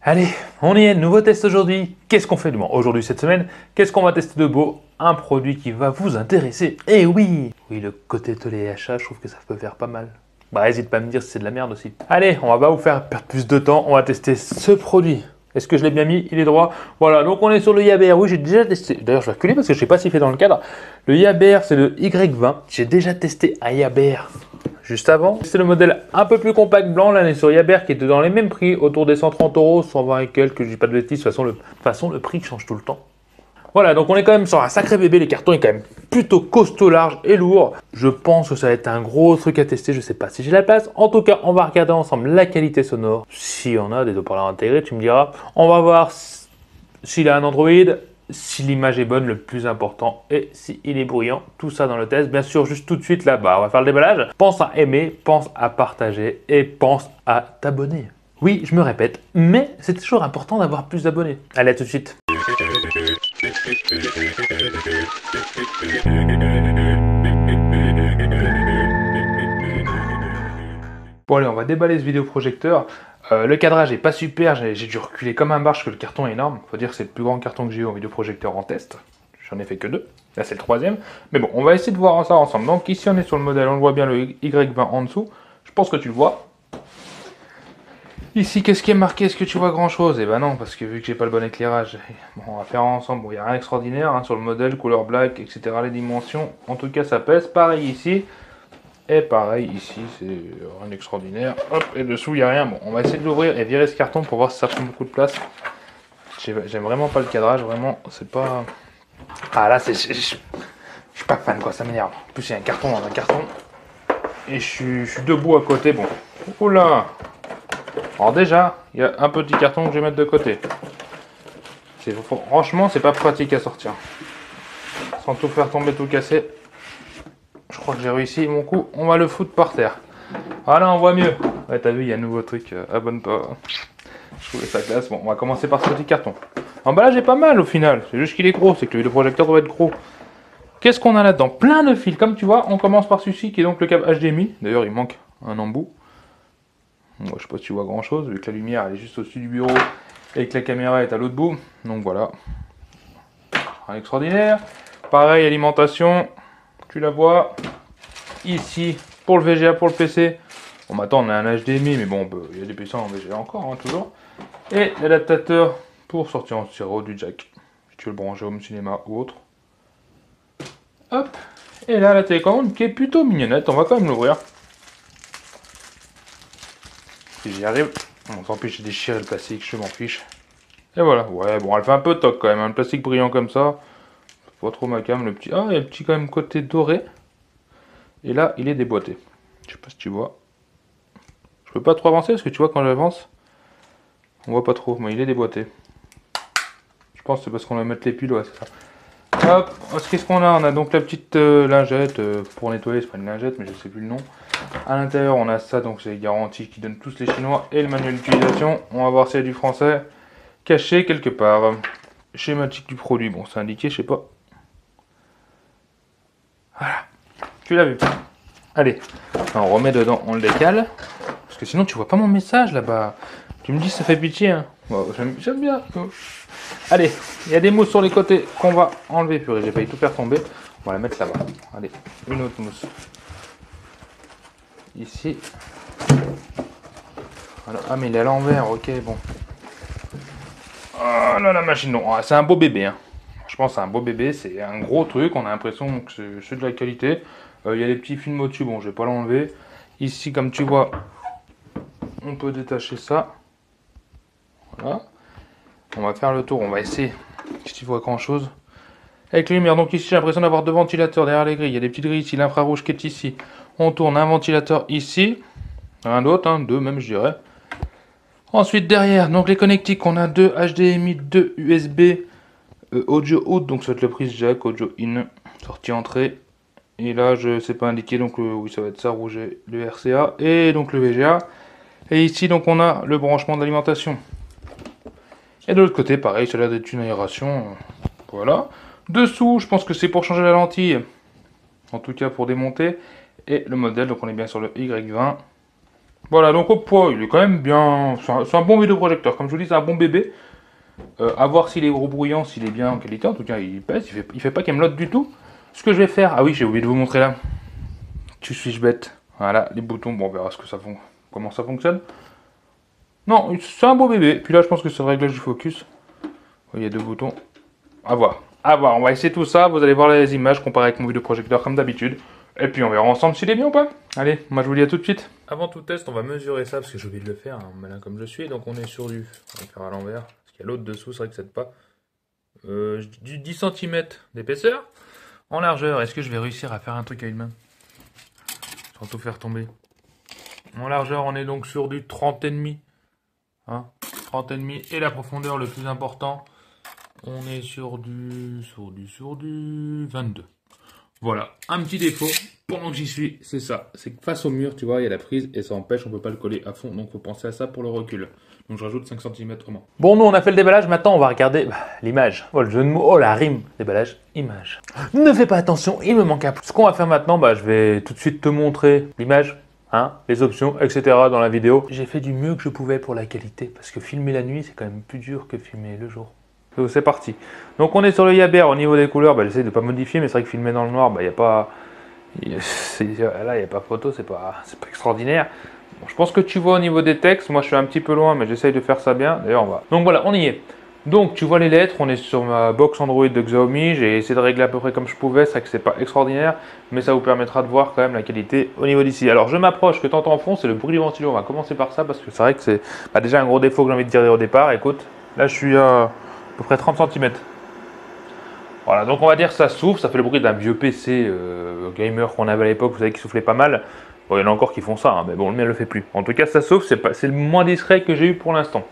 Allez, on y est, nouveau test aujourd'hui. Qu'est-ce qu'on fait du moins aujourd'hui cette semaine? Qu'est-ce qu'on va tester de beau? Un produit qui va vous intéresser. Eh oui! Oui, le côté télé et achat, je trouve que ça peut faire pas mal. Bah, n'hésite pas à me dire si c'est de la merde aussi. Allez, on va pas vous faire perdre plus de temps, on va tester ce produit. Est-ce que je l'ai bien mis? Il est droit. Voilà, donc on est sur le Yaber. Oui, j'ai déjà testé. D'ailleurs, je vais reculer parce que je ne sais pas s'il fait dans le cadre. Le Yaber, c'est le Y20. J'ai déjà testé un Yaber juste avant. C'est le modèle un peu plus compact blanc. Là, on est sur Yaber qui était dans les mêmes prix, autour des 130 €, 120 et quelques. Je dis pas de bêtises. De toute façon, le prix change tout le temps. Voilà, donc on est quand même sur un sacré bébé. Les cartons est quand même plutôt costaud, large et lourd. Je pense que ça va être un gros truc à tester. Je sais pas si j'ai la place. En tout cas, on va regarder ensemble la qualité sonore. S'il y en a des haut-parleurs intégrés, tu me diras. On va voir s'il a un Android, si l'image est bonne, le plus important, et s'il est bruyant. Tout ça dans le test. Bien sûr, juste tout de suite là-bas, on va faire le déballage. Pense à aimer, pense à partager et pense à t'abonner. Oui, je me répète, mais c'est toujours important d'avoir plus d'abonnés. Allez, à tout de suite. Bon allez, on va déballer ce vidéoprojecteur. Le cadrage est pas super, j'ai dû reculer comme un barge parce que le carton est énorme. Faut dire que c'est le plus grand carton que j'ai eu en vidéoprojecteur en test. J'en ai fait que 2. Là c'est le 3e. Mais bon, on va essayer de voir ça ensemble. Donc ici on est sur le modèle, on le voit bien le Y20 en dessous. Je pense que tu le vois. Ici, qu'est-ce qui est marqué? Est-ce que tu vois grand chose? Eh ben non, parce que vu que j'ai pas le bon éclairage, bon, on va faire ensemble. Bon, il n'y a rien d'extraordinaire hein, sur le modèle, couleur black, etc. Les dimensions, en tout cas, ça pèse. Pareil ici, et pareil ici, c'est rien d'extraordinaire. Hop, et dessous, il n'y a rien. Bon, on va essayer de l'ouvrir et virer ce carton pour voir si ça prend beaucoup de place. J'aime vraiment pas le cadrage, vraiment, c'est pas. Ah là, je suis pas fan, quoi, ça m'énerve. En plus, il y a un carton dans un carton. Et je suis debout à côté, bon. Oula! Alors déjà, il y a un petit carton que je vais mettre de côté. Franchement, c'est pas pratique à sortir. Sans tout faire tomber, tout casser. Je crois que j'ai réussi mon coup. On va le foutre par terre. Voilà, on voit mieux. Ouais, t'as vu, il y a un nouveau truc. Abonne-toi. Je trouvais ça classe. Bon, on va commencer par ce petit carton. L'emballage est pas mal au final. C'est juste qu'il est gros. C'est que le projecteur doit être gros. Qu'est-ce qu'on a là-dedans? Plein de fils. Comme tu vois, on commence par celui-ci qui est donc le câble HDMI. D'ailleurs, il manque un embout. Bon, je sais pas si tu vois grand chose, vu que la lumière elle est juste au-dessus du bureau et que la caméra est à l'autre bout. Donc voilà. Rien extraordinaire. Pareil, alimentation. Tu la vois. Ici, pour le VGA, pour le PC. Bon, maintenant on a un HDMI, mais bon, il y a des PC en VGA encore, hein, toujours. Et l'adaptateur pour sortir en stéréo du jack. Si tu veux le brancher au home cinéma ou autre. Hop. Et là, la télécommande qui est plutôt mignonnette. On va quand même l'ouvrir. Si j'y arrive. Bon, tant pis, j'ai déchiré le plastique, je m'en fiche. Et voilà, ouais, bon, elle fait un peu toc quand même, un plastique brillant comme ça. Pas trop ma cam, le petit. Ah, il y a le petit quand même côté doré. Et là, il est déboîté. Je sais pas si tu vois. Je peux pas trop avancer parce que tu vois, quand j'avance, on voit pas trop, mais il est déboîté. Je pense que c'est parce qu'on va mettre les piles, ouais, c'est ça. Hop, qu'est-ce qu'on a? On a donc la petite lingette pour nettoyer, c'est pas une lingette, mais je sais plus le nom. À l'intérieur, on a ça, donc c'est les garanties qui donnent tous les chinois et le manuel d'utilisation. On va voir s'il y a du français caché quelque part. Schématique du produit, bon, c'est indiqué, je sais pas. Voilà, tu l'as vu. Allez, on remet dedans, on le décale. Parce que sinon, tu vois pas mon message là-bas. Tu me dis, ça fait pitié. Hein. Bon, j'aime bien. Allez, il y a des mousses sur les côtés qu'on va enlever. Purée, j'ai failli tout faire tomber. On va la mettre là-bas. Allez, une autre mousse. Ici. Voilà. Ah, mais il est à l'envers, ok, bon. Oh là, la machine, non. Ah, c'est un beau bébé. Hein. Je pense que c'est un beau bébé. C'est un gros truc. On a l'impression que c'est de la qualité. Il y a des petits films au-dessus. Bon, je vais pas l'enlever. Ici, comme tu vois, on peut détacher ça. Voilà. On va faire le tour. On va essayer si tu vois grand chose. Avec les lumières. Donc ici, j'ai l'impression d'avoir deux ventilateurs derrière les grilles. Il y a des petites grilles ici. L'infrarouge qui est ici. On tourne un ventilateur ici. Un d'autre, hein, deux même, je dirais. Ensuite, derrière, donc les connectiques. On a deux HDMI, deux USB, audio out. Donc ça va être le prise jack, audio in, sortie entrée. Et là, je sais pas indiqué. Donc oui, ça va être ça, rouge, le RCA. Et donc le VGA. Et ici, donc on a le branchement de l'alimentation. Et de l'autre côté, pareil, ça a l'air d'être une aération. Voilà. Dessous, je pense que c'est pour changer la lentille. En tout cas, pour démonter. Et le modèle, donc on est bien sur le Y20. Voilà, donc au poids, il est quand même bien. C'est un bon vidéoprojecteur. Comme je vous dis, c'est un bon bébé. À voir s'il est gros bruyant, s'il est bien en qualité. En tout cas, il pèse, il fait pas camelote du tout. Ce que je vais faire, ah oui, j'ai oublié de vous montrer là. Tu suis-je bête? Voilà, les boutons, bon, on verra comment ça fonctionne. Non, c'est un beau bébé. Puis là, je pense que c'est le réglage du focus. Il y a deux boutons. À voir. À voir, on va essayer tout ça. Vous allez voir les images comparées avec mon vidéoprojecteur comme d'habitude. Et puis on verra ensemble s'il est bien ou pas. Allez, moi je vous dis à tout de suite. Avant tout test, on va mesurer ça parce que j'ai oublié de le faire, hein, malin comme je suis. Donc on est sur du. On va le faire à l'envers. Parce qu'il y a l'autre dessous, c'est vrai que ça ne pas. Du 10 cm d'épaisseur. En largeur, est-ce que je vais réussir à faire un truc à une main sans tout faire tomber? En largeur, on est donc sur du 30,5. Hein, 30,5. Et la profondeur, le plus important, on est sur du 22. Voilà, un petit défaut pendant que j'y suis, c'est ça. C'est que face au mur, tu vois, il y a la prise et ça empêche, on peut pas le coller à fond. Donc, faut penser à ça pour le recul. Donc, je rajoute 5 cm au moins. Bon, nous, on a fait le déballage. Maintenant, on va regarder l'image. Oh, le jeu de mots. Oh, la rime. Déballage, image. Ne fais pas attention, il me manque un peu. Ce qu'on va faire maintenant, je vais tout de suite te montrer l'image, hein, les options, etc. dans la vidéo. J'ai fait du mieux que je pouvais pour la qualité. Parce que filmer la nuit, c'est quand même plus dur que filmer le jour. C'est parti. Donc on est sur le Yaber au niveau des couleurs, j'essaie de ne pas modifier, mais c'est vrai que filmer dans le noir, il n'y a pas. Là, il n'y a pas photo, c'est pas extraordinaire. Bon, je pense que tu vois au niveau des textes, moi je suis un petit peu loin, mais j'essaye de faire ça bien. D'ailleurs, on va. Donc voilà, on y est. Donc tu vois les lettres, on est sur ma box Android de Xiaomi, j'ai essayé de régler à peu près comme je pouvais, c'est vrai que c'est pas extraordinaire, mais ça vous permettra de voir quand même la qualité au niveau d'ici. Alors je m'approche, ce que tu entends en fond, c'est le bruit du ventilo, on va commencer par ça, parce que c'est vrai que c'est déjà un gros défaut que j'ai envie de dire au départ. Écoute, là je suis à peu près 30 cm. Voilà, donc on va dire que ça souffle, ça fait le bruit d'un vieux PC gamer qu'on avait à l'époque, vous savez, qui soufflait pas mal. Bon, il y en a encore qui font ça, hein, mais bon, le mien ne le fait plus. En tout cas, ça souffle, c'est le moins discret que j'ai eu pour l'instant.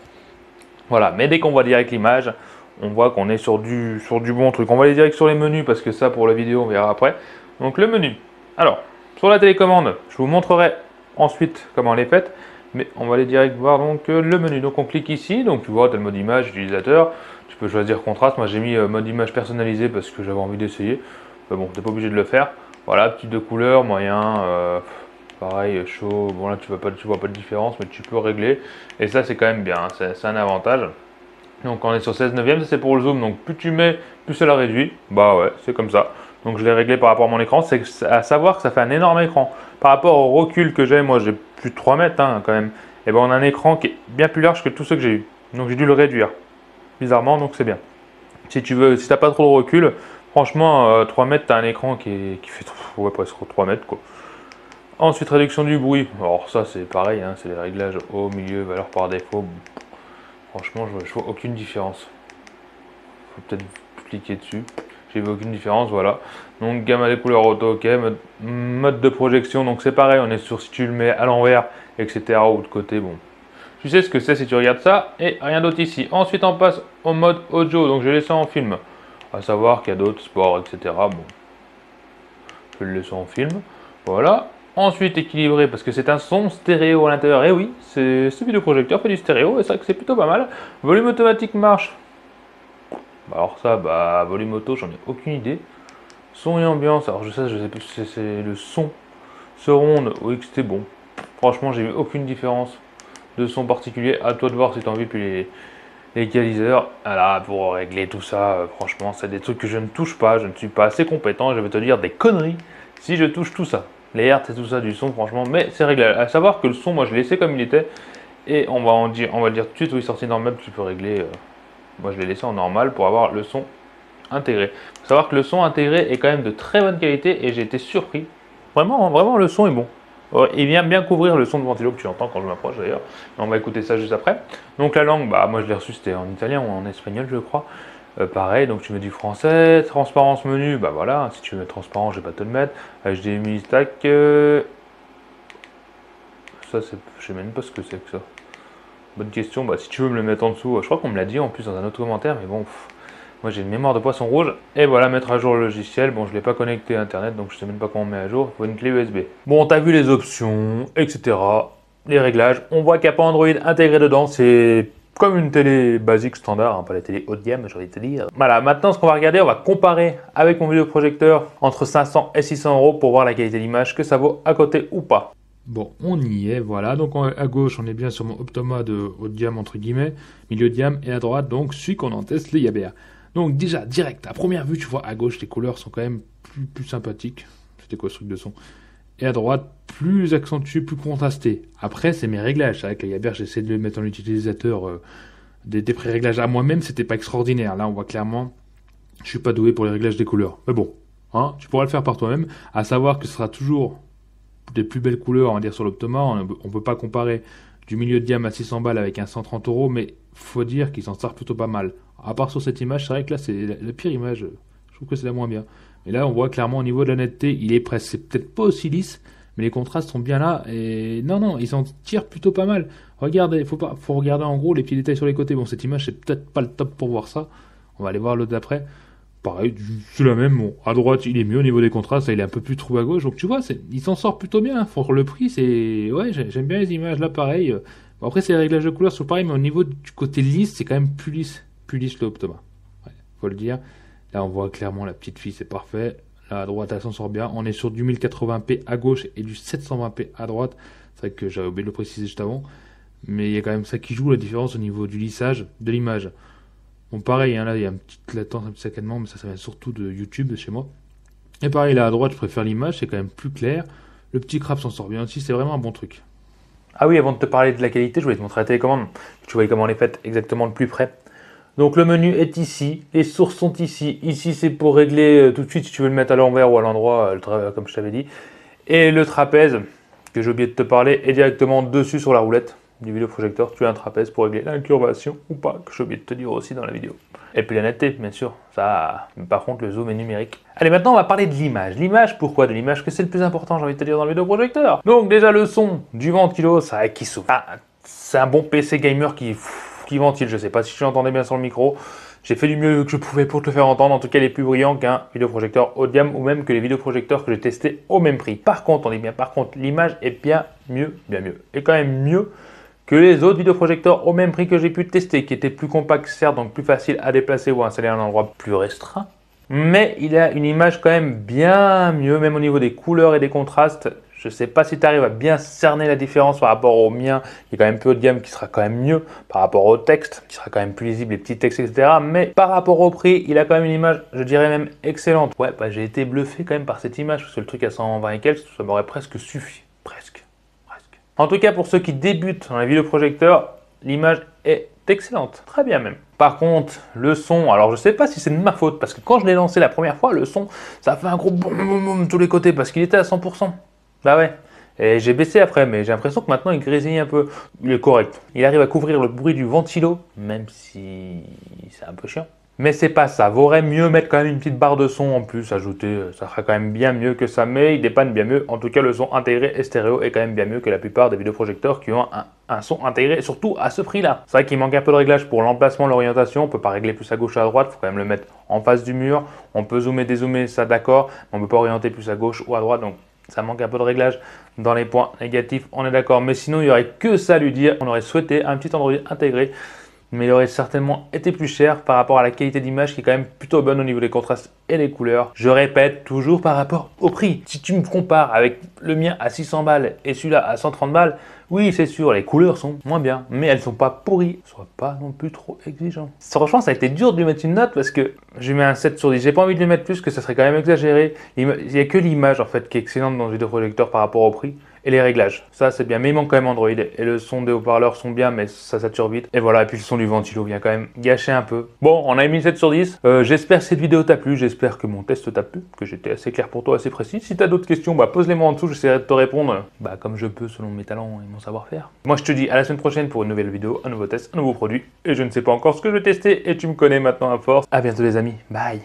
Voilà, mais dès qu'on voit direct l'image, on voit qu'on est sur du bon truc. On va aller direct sur les menus, parce que ça, pour la vidéo, on verra après. Donc le menu. Alors, sur la télécommande, je vous montrerai ensuite comment elle est faite. Mais on va aller direct voir donc le menu. Donc on clique ici, donc tu vois, tu as le mode image utilisateur. Tu peux choisir contraste. Moi j'ai mis mode image personnalisé parce que j'avais envie d'essayer. Mais bon, tu n'es pas obligé de le faire. Voilà, type de couleur, moyen, pareil, chaud. Bon là tu vois pas de différence, mais tu peux régler. Et ça c'est quand même bien, hein, c'est un avantage. Donc on est sur 16 neuvième, ça c'est pour le zoom. Donc plus tu mets, plus ça la réduit. Bah ouais, c'est comme ça. Donc je l'ai réglé par rapport à mon écran. C'est à savoir que ça fait un énorme écran. Par rapport au recul que j'ai, moi j'ai plus de 3 mètres hein, quand même. Et ben on a un écran qui est bien plus large que tous ceux que j'ai eu. Donc j'ai dû le réduire. Bizarrement, donc c'est bien. Si tu veux, si t'as pas trop de recul, franchement 3 mètres, tu as un écran qui fait ouais, presque 3 mètres quoi. Ensuite réduction du bruit. Alors ça c'est pareil, hein, c'est les réglages haut, milieu, valeur par défaut. Franchement je vois aucune différence. Faut peut-être cliquer dessus. J'ai vu aucune différence, voilà. Donc gamme des couleurs auto, ok. Mode de projection, donc c'est pareil, on est sur si tu le mets à l'envers, etc. ou de côté, bon. Tu sais ce que c'est si tu regardes ça, et rien d'autre ici. Ensuite on passe au mode audio, donc je vais laisser en film. À savoir qu'il y a d'autres sports, etc. Bon, je vais le laisser en film. Voilà. Ensuite équilibré, parce que c'est un son stéréo à l'intérieur. Et oui, ce vidéoprojecteur fait du stéréo, et c'est vrai que c'est plutôt pas mal. Volume automatique marche. Alors ça, volume auto, j'en ai aucune idée. Son et ambiance, alors je sais plus si c'est le son surround ou XT, bon. Franchement, j'ai vu aucune différence de son particulier. À toi de voir si tu as envie, puis les égaliseurs. Voilà, pour régler tout ça, franchement, c'est des trucs que je ne touche pas. Je ne suis pas assez compétent. Je vais te dire des conneries si je touche tout ça. Les hertz et tout ça du son, franchement, mais c'est réglé. À savoir que le son, moi, je l'ai laissé comme il était. Et on va dire tout de suite, oui, sortie normale, tu peux régler. Moi, je l'ai laissé en normal pour avoir le son intégré. Il faut savoir que le son intégré est quand même de très bonne qualité et j'ai été surpris. Vraiment, vraiment, le son est bon. Il vient bien couvrir le son de ventilo que tu entends quand je m'approche d'ailleurs. On va écouter ça juste après. Donc la langue, moi je l'ai reçu, c'était en italien ou en espagnol, je crois. Pareil, donc tu mets du français. Transparence menu, voilà. Si tu veux mettre transparent, je vais pas te le mettre. HDMI, stack. Ça, je sais même pas ce que c'est que ça. Bonne question. Si tu veux me le mettre en dessous, je crois qu'on me l'a dit en plus dans un autre commentaire, mais bon. Moi j'ai une mémoire de poisson rouge. Et voilà, mettre à jour le logiciel. Bon, je ne l'ai pas connecté à internet, donc je ne sais même pas comment on met à jour. Il faut une clé USB. Bon, tu as vu les options, etc. Les réglages. On voit qu'il n'y a pas Android intégré dedans. C'est comme une télé basique standard, hein, pas la télé haut de gamme, j'ai envie de te dire. Voilà, maintenant ce qu'on va regarder, on va comparer avec mon vidéoprojecteur entre 500 et 600 € pour voir la qualité d'image, que ça vaut à côté ou pas. Bon, on y est, voilà. Donc à gauche, on est bien sur mon Optoma de haut de gamme, entre guillemets, milieu de gamme, et à droite, donc celui qu'on en teste, le Yabea. Donc déjà, direct, à première vue, tu vois, à gauche, les couleurs sont quand même plus sympathiques. C'était quoi ce truc de son? Et à droite, plus accentué, plus contrasté. Après, c'est mes réglages. C'est vrai que le Yabea, j'essaie de le mettre en utilisateur des pré-réglages à moi-même, c'était pas extraordinaire. Là, on voit clairement, je suis pas doué pour les réglages des couleurs. Mais bon, hein, tu pourras le faire par toi-même, à savoir que ce sera toujours des plus belles couleurs, on va dire, sur l'Optoma. On peut pas comparer du milieu de gamme à 600 balles avec un 130 euros, mais faut dire qu'il s'en sort plutôt pas mal. À part sur cette image, c'est vrai que là, c'est la pire image. Je trouve que c'est la moins bien. Mais là, on voit clairement au niveau de la netteté, il est presque, c'est peut-être pas aussi lisse, mais les contrastes sont bien là. Et non, ils s'en tirent plutôt pas mal. Regardez, faut regarder en gros les petits détails sur les côtés. Bon, cette image, c'est peut-être pas le top pour voir ça. On va aller voir l'autre d'après. Pareil, c'est la même. Bon, à droite, il est mieux au niveau des contrastes. Là, il est un peu plus trouvé à gauche. Donc, tu vois, il s'en sort plutôt bien. Pour le prix, c'est. Ouais, j'aime bien les images. Là, pareil. Bon, après, c'est les réglages de couleurs sur pareil, mais au niveau du côté lisse, c'est quand même plus lisse. Plus lisse le Optoma. Ouais, faut le dire. Là, on voit clairement la petite fille, c'est parfait. Là, à droite, elle s'en sort bien. On est sur du 1080p à gauche et du 720p à droite. C'est vrai que j'avais oublié de le préciser juste avant. Mais il y a quand même ça qui joue la différence au niveau du lissage de l'image. Bon, pareil, hein, là, il y a une petite latence, un petit saccadement, mais ça vient surtout de YouTube, de chez moi. Et pareil, là, à droite, je préfère l'image, c'est quand même plus clair. Le petit crabe s'en sort bien aussi, c'est vraiment un bon truc. Ah oui, avant de te parler de la qualité, je voulais te montrer la télécommande. Tu vois comment elle est faite exactement de plus près. Donc le menu est ici, les sources sont ici. Ici, c'est pour régler tout de suite si tu veux le mettre à l'envers ou à l'endroit, comme je t'avais dit. Et le trapèze, que j'ai oublié de te parler, est directement dessus sur la roulette du vidéoprojecteur. Tu as un trapèze pour régler l'incurvation ou pas, que j'ai oublié de te dire aussi dans la vidéo. Et puis la netteté, bien sûr. Ça, par contre, le zoom est numérique. Allez, maintenant, on va parler de l'image. L'image, pourquoi de l'image? Que c'est le plus important, j'ai envie de te dire, dans le vidéoprojecteur. Donc déjà, le son du ventilo, ça qui souffle. Ah, c'est un bon PC gamer qui ventile. Je sais pas si tu l'entendais bien sur le micro. J'ai fait du mieux que je pouvais pour te le faire entendre. En tout cas, il est plus brillant qu'un vidéoprojecteur haut de gamme ou même que les vidéoprojecteurs que j'ai testés au même prix. Par contre, on dit bien par contre, l'image est bien mieux. Et quand même mieux que les autres vidéoprojecteurs au même prix que j'ai pu tester, qui étaient plus compacts, certes, donc plus faciles à déplacer ou à installer à un endroit plus restreint. Mais il a une image quand même bien mieux, même au niveau des couleurs et des contrastes. Je ne sais pas si tu arrives à bien cerner la différence par rapport au mien, qui est quand même plus haut de gamme, qui sera quand même mieux par rapport au texte, qui sera quand même plus lisible, les petits textes, etc. Mais par rapport au prix, il a quand même une image, je dirais même excellente. Ouais, bah, j'ai été bluffé quand même par cette image, parce que le truc à 120 et quelques, ça m'aurait presque suffi. Presque. En tout cas, pour ceux qui débutent dans les vidéoprojecteurs, l'image est excellente. Très bien même. Par contre, le son, alors je sais pas si c'est de ma faute, parce que quand je l'ai lancé la première fois, le son, ça a fait un gros boum boum boum de tous les côtés, parce qu'il était à 100%. Bah ouais. Et j'ai baissé après, mais j'ai l'impression que maintenant il grésille un peu. Il est correct. Il arrive à couvrir le bruit du ventilo, même si c'est un peu chiant. Mais c'est pas ça. Vaudrait mieux mettre quand même une petite barre de son en plus, ajouter. Ça sera quand même bien mieux que ça, mais il dépanne bien mieux. En tout cas, le son intégré et stéréo est quand même bien mieux que la plupart des vidéoprojecteurs qui ont un son intégré, surtout à ce prix-là. C'est vrai qu'il manque un peu de réglage pour l'emplacement, l'orientation. On peut pas régler plus à gauche ou à droite. Il faut quand même le mettre en face du mur. On peut zoomer, dézoomer, ça d'accord. Mais on peut pas orienter plus à gauche ou à droite. Donc ça manque un peu de réglage dans les points négatifs, on est d'accord. Mais sinon, il n'y aurait que ça à lui dire. On aurait souhaité un petit Android intégré, mais il aurait certainement été plus cher par rapport à la qualité d'image qui est quand même plutôt bonne au niveau des contrastes et des couleurs. Je répète, toujours par rapport au prix. Si tu me compares avec le mien à 600 balles et celui-là à 130 balles, oui, c'est sûr, les couleurs sont moins bien, mais elles sont pas pourries. Sois pas non plus trop exigeant. Franchement, ça a été dur de lui mettre une note parce que je lui mets un 7 sur 10. J'ai pas envie de lui mettre plus, que ça serait quand même exagéré. Il n'y a que l'image en fait qui est excellente dans le vidéoprojecteur par rapport au prix. Et les réglages, ça c'est bien, mais il manque quand même Android. Et le son des haut-parleurs sont bien, mais ça sature vite. Et voilà, et puis le son du ventilo vient quand même gâcher un peu. Bon, on a mis 7 sur 10. J'espère que cette vidéo t'a plu, j'espère que mon test t'a plu, que j'étais assez clair pour toi, assez précis. Si t'as d'autres questions, bah pose-les moi en dessous, j'essaierai de te répondre comme je peux selon mes talents et mon savoir-faire. Moi je te dis à la semaine prochaine pour une nouvelle vidéo, un nouveau test, un nouveau produit. Et je ne sais pas encore ce que je vais tester, et tu me connais maintenant à force. À bientôt les amis, bye.